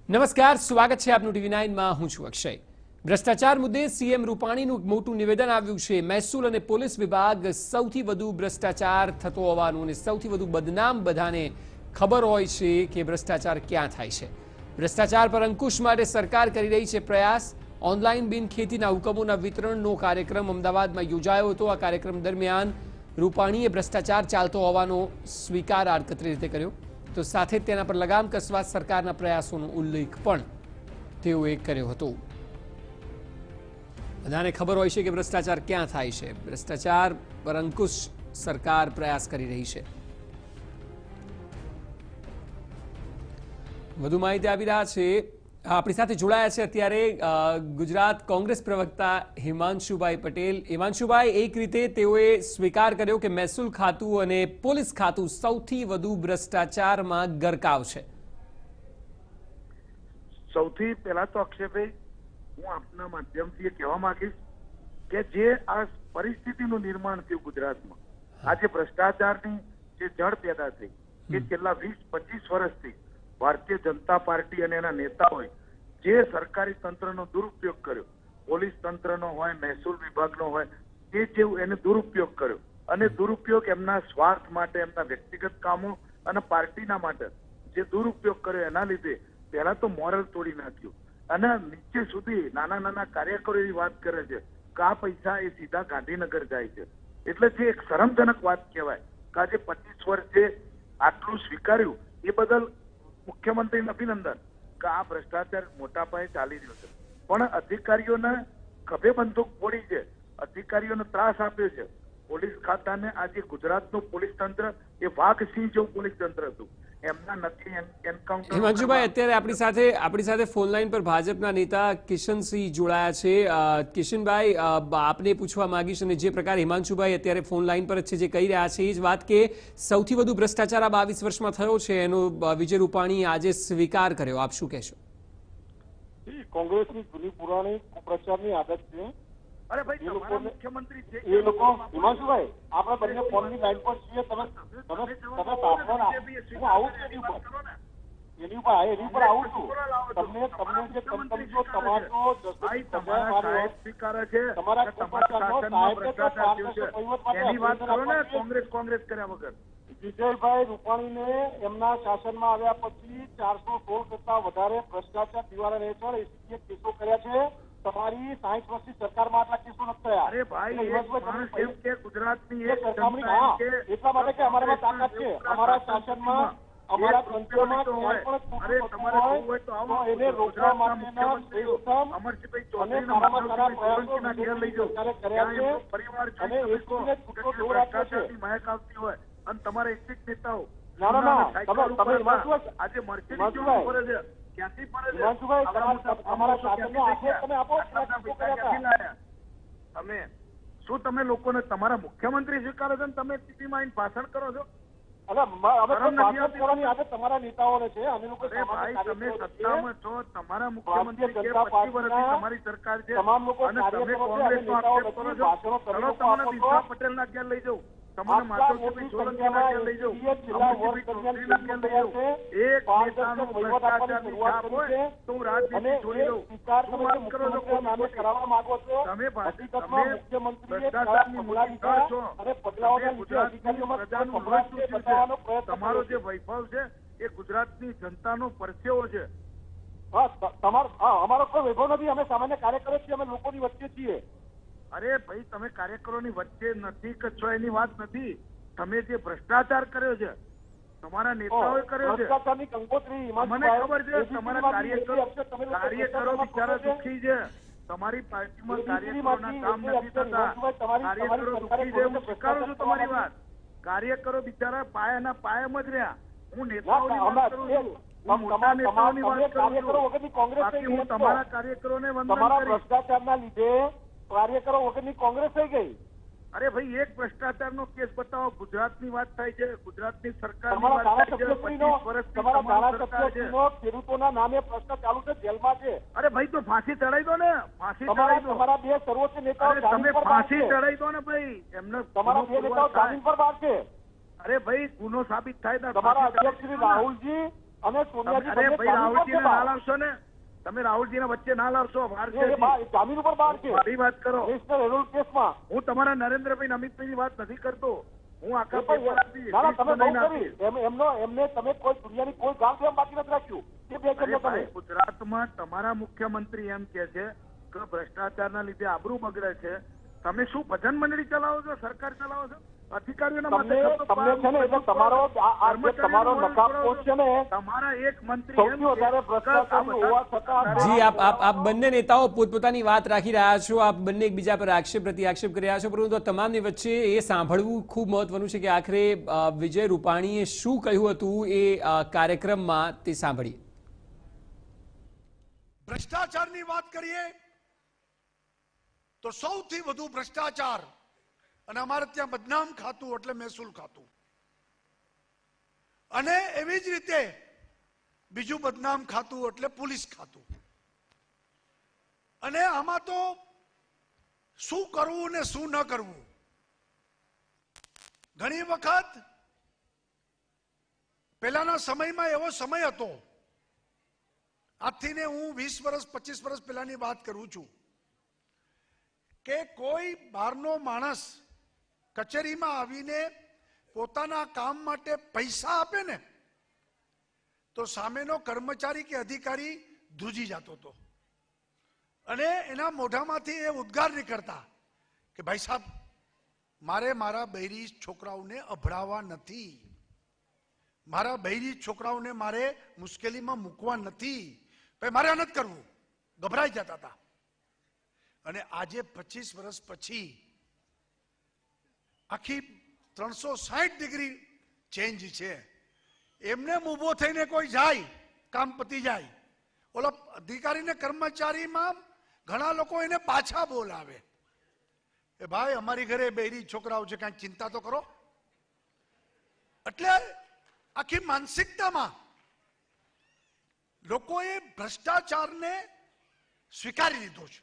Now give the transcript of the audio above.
નમસ્કાર, સ્વાગત છે આપનું TV9 માં। હું છું અક્ષય। ભ્રષ્ટાચાર મુદ્દે સીએમ રૂપાણીનું મોટું નિવેદન આવ્યું છે। મહેસૂલ અને પોલીસ વિભાગ સૌથી વધુ ભ્રષ્ટાચાર થતો હોવાનું અને સૌથી વધુ બદનામ બધાને ખબર હોય છે કે ભ્રષ્ટાચાર ક્યાં થાય છે। ભ્રષ્ટાચાર પર અંકુશ માટે સરકાર કરી રહી છે પ્રયાસ। ઓનલાઈન બિન ખેતીના હુકમોના વિતરણનો કાર્યક્રમ અમદાવાદમાં યોજાયો હતો। આ કાર્યક્રમ દરમિયાન રૂપાણીએ ભ્રષ્ટાચાર ચાલતો હોવાનો સ્વીકાર આડકતરી રીતે કર્યો તો સાથે તેના પર લગામ કસવા સરકારના પ્રયાસોનો ઉલ્લેખ પણ તેઓએ કર્યો હતો। બધાને ખબર હોય છે કે ભ્રષ્ટાચાર ક્યાં થાય છે। ભ્રષ્ટાચાર પર અંકુશ સરકાર પ્રયાસ કરી રહી છે। વધુ માહિતી આપી રહ્યા છે આપણી સાથે જોડાયા છે અત્યારે ગુજરાત કોંગ્રેસ પ્રવક્તા હિમાંશુભાઈ પટેલ। હિમાંશુભાઈ, એક રીતે તેઓએ સ્વીકાર કર્યો કે મહેસૂલ ખાતું અને પોલીસ ખાતું સૌથી વધુ ભ્રષ્ટાચારમાં ગરકાવ છે। સૌથી પહેલા તો અક્ષયભાઈ, હું આપના માધ્યમથી કહેવા માંગીશ કે જે આ પરિસ્થિતિનું નિર્માણ થયું ગુજરાતમાં, આજે ભ્રષ્ટાચારની જે જળ પેદા થઈ કે છેલ્લા 20-25 વર્ષથી ભારતીય જનતા પાર્ટી અને એના નેતાઓએ જે સરકારી તંત્રનો દુરુપયોગ કર્યો, પોલીસ તંત્રનો હોય, મહેસૂલ વિભાગનો હોય, તે જેવું એને દુરુપયોગ કર્યો અને દુરુપયોગ એમના સ્વાર્થ માટે, એમના વ્યક્તિગત કામો અને પાર્ટીના માટે જે દુરુપયોગ કર્યો એના લીધે પહેલા તો મોરલ તોડી નાખ્યું અને નીચે સુધી નાના નાના કાર્યકરો એવી વાત કરે છે કે આ પૈસા એ સીધા ગાંધીનગર જાય છે। એટલે જે એક શરમજનક વાત કહેવાય કે આજે 25 વર્ષે આટલું સ્વીકાર્યું એ બદલ મુખ્યમંત્રીને અભિનંદન કે આ ભ્રષ્ટાચાર મોટા પાયે ચાલી રહ્યો છે। પણ અધિકારીઓને ખભે બંદૂક ફોડી છે, અધિકારીઓને ત્રાસ આપ્યો છે। પોલીસ ખાતાને આજે ગુજરાતનું પોલીસ તંત્ર એ વાઘસિંહ જેવું પોલીસ તંત્ર હતું, એમના નકલી એન્કાઉન્ટર। હિમાંશુભાઈ, અત્યારે આપણી સાથે ફોન લાઈન પર ભાજપના નેતા કિશનસિંહ જોડાયા છે। કિશનભાઈ, આપને પૂછવા માંગીશ અને જે પ્રકારે હિમાંશુભાઈ અત્યારે ફોન લાઈન પર છે જે કહી રહ્યા છે એ જ વાત કે સૌથી વધુ ભ્રષ્ટાચાર આ 22 વર્ષમાં થયો છે એનો વિજય રૂપાણી આજે સ્વીકાર કર્યો। આપ શું કહેશો? કોંગ્રેસની જૂની પુરાણી પ્રચારની આદત છે। અરે ભાઈ, તમારા મુખ્યમંત્રી છે એ લોકો। હિમાંશુભાઈ, આપણે બંને ફોનની લાઈન પર છીએ, તમે આવું છું તમને જે કંપનીઓ તમારો સ્વીકારે છે એની વાત કરો ને, કોંગ્રેસ કર્યા વગર। વિજયભાઈ રૂપાણીને એમના શાસનમાં આવ્યા પછી 416 કરતા વધારે ભ્રષ્ટાચાર નિવારણ હેઠળ એસીબીએ કેસો કર્યા છે। તમારી 60 વર્ષની સરકારમાં આટલા કેસો નથી થયા। અરે ભાઈ, કે ગુજરાતની એટલા માટે કે અમારામાં તાકાત છે, અમારા શાસનમાં, અમારા તંત્રમાં એને રોકવા માટેના અમરસિંહભાઈ મહેક આવતી હોય અને તમારા એક નેતાઓ આજે મર્સિડીઝ ફરે છે, તમે લોકોને તમારા મુખ્યમંત્રી સ્વીકારો છો ને તમે ટીવીમાં આવીને ભાષણ કરો છો? તમારા નેતાઓને છે અને તમે સત્તામાં છો, તમારા મુખ્યમંત્રી 25 વર્ષથી તમારી સરકાર છે અને તમે કોંગ્રેસનો આક્ષેપ કરો છો। ચલો તમને વિભા પટેલના ઘેર લઈ જાઉં, તમને માધવસિંહ સોલંકીના ઘેર લઈ જાઉં, અમરસિંહભાઈ ચૌધરીના ઘેર લઈ જાઉં। એક નેતાનો ભ્રષ્ટાચારની છાપ હોય તો હું રાજનીતિ છોડી દઉં। શું વાત કરો છો? તમે ભ્રષ્ટાચારની મોટી છો, તમે ગુજરાતની પ્રજાનું લોહી ચૂસ્યું છે, તમારો જે વૈભવ છે એ ગુજરાતની જનતાનો પરસેવો છે। અમારો કોઈ વૈભવ નથી, અમે સામાન્ય કાર્યકરો છીએ, અમે લોકોની વચ્ચે છીએ। અરે ભાઈ, તમે કાર્યકરોની વચ્ચે નથી કે છો એની વાત નથી, તમે જે ભ્રષ્ટાચાર કર્યો છે તમારા નેતાઓએ કર્યો છે, મને ખબર છે। તમારા કાર્યકરો બિચારા દુઃખી છે, તમારી પાર્ટીમાં કાર્યકરોના કામ નથી થતા, કાર્યકરો દુઃખી છે, હું સ્વીકારું છું તમારી વાત। કાર્યકરો બિચારા પાયાના પાયામાં જ રહ્યા। હું નેતાઓની વાત કરું છું, હું મોટા નેતાઓની વાત કરું છું, બાકી હું તમારા કાર્યકરોને વંદન કરીશ। ભ્રષ્ટાચારના લીધે કાર્યકરો વગરની કોંગ્રેસ થઈ ગઈ। અરે ભાઈ, એક ભ્રષ્ટાચારનો કેસ બતાવો। ગુજરાતની વાત થાય છે, ગુજરાતની સરકારની વાત થાય છે, 25 વર્ષથી ખેડૂતોના નામે પ્રશ્ન ચાલુ છે, જેલમાં છે। અરે ભાઈ, તો ફાંસી ચડાવી દો ને, ફાંસી ચડાવી દો। તમારા બે સર્વોચ્ચ નેતાઓ તમે ફાંસી ચડાવી દો ને ભાઈ, એમને તમારા બે નેતાઓ જામીન પર બહાર છે। અરે ભાઈ, ગુનો સાબિત થાય તમારા અધ્યક્ષ શ્રી રાહુલજી અને સોનિયાજી અરે બંને ભાઈ, જામીન પર રાહુલજીને છે ના બહાર. લાવશો ને, તમે રાહુલજીને વચ્ચે ના લાવશો. વાર છે એ જામીન ઉપર બહાર છે મારી વાત કરો. નેશનલ હેરોલ્ડ કેસમાં. હું તમારા નરેન્દ્રભાઈ અમિતભાઈની વાત નથી કરતો. હું આખા એ પણ પેપર આપી, ના, લિસ્ટ તમે બહુ બનાવીને કરી. એમને તમે કોઈ દુનિયાની કોઈ ગામ કેમ બાકી નથી રાખ્યું? એ બે આપી. જણને તમે ભાઈ, ગુજરાતમાં તમારા મુખ્યમંત્રી એમ કે છે કે ભ્રષ્ટાચારના લીધે આબરૂ બગડે છે. તમે શું ભજન મંડળી ચલાવો છો? સરકાર ચલાવો છો? અધિકારીઓના માથે તમને છે ને એટલે તમારો આ જે તમારો નકાબપોશ છે ને, તમારા એક મંત્રી સૌથી વધારે ભ્રષ્ટાચારી હોવા છતાં જી આપ બંને નેતાઓ પોતપોતાની વાત રાખી રહ્યા છો, આપ બંને એકબીજા પર આક્ષેપ પ્રતિ આક્ષેપ કરી રહ્યા છો, પરંતુ આ તમામની વચ્ચે એ સાંભળવું ખૂબ મહત્વનું છે કે આખરે વિજય રૂપાણીએ શું કહ્યું હતું એ કાર્યક્રમમાં તે સાંભળીએ. ભ્રષ્ટાચારની વાત કરીએ તો સૌથી વધુ ભ્રષ્ટાચાર અને અમારે ત્યાં બદનામ ખાતું એટલે મહેસૂલ ખાતું, અને એવી જ રીતે બીજું બદનામ ખાતું એટલે પોલીસ ખાતું. અને આમાં તો શું કરવું ને શું ન કરવું, ઘણી વખત પહેલાના સમયમાં એવો સમય હતો, આજથી ને હું 20 વર્ષ 25 વર્ષ પહેલાની વાત કરું છું, કે કોઈ બહારનો માણસ કચેરીમાં આવીને પોતાના કામ માટે પૈસા આપે ને તો સામેનો કર્મચારી કે અધિકારી ધ્રુજી જતો હતો, અને એના મોઢામાંથી એ ઉદ્ગાર નીકળતા કે ભાઈ સાહેબ, મારે મારા બૈરી છોકરાઓને અભડાવવા નથી, મારા બૈરી છોકરાઓને મારે મુશ્કેલીમાં મૂકવા નથી, ભાઈ મારે નથી કરવું. ગભરાઈ જતા હતા. અને આજે 25 વર્ષ પછી આખી 360 ડિગ્રી ચેન્જ છે. એમને ઊભો થઈને કોઈ જાય, કામ પતી જાય, ઓલા અધિકારીને કર્મચારીમાં ઘણા લોકો એને પાછા બોલાવે, એ ભાઈ અમારી ઘરે બૈરી છોકરાઓ છે, કાંઈક ચિંતા તો કરો. એટલે આખી માનસિકતામાં લોકોએ ભ્રષ્ટાચારને સ્વીકારી લીધો છે.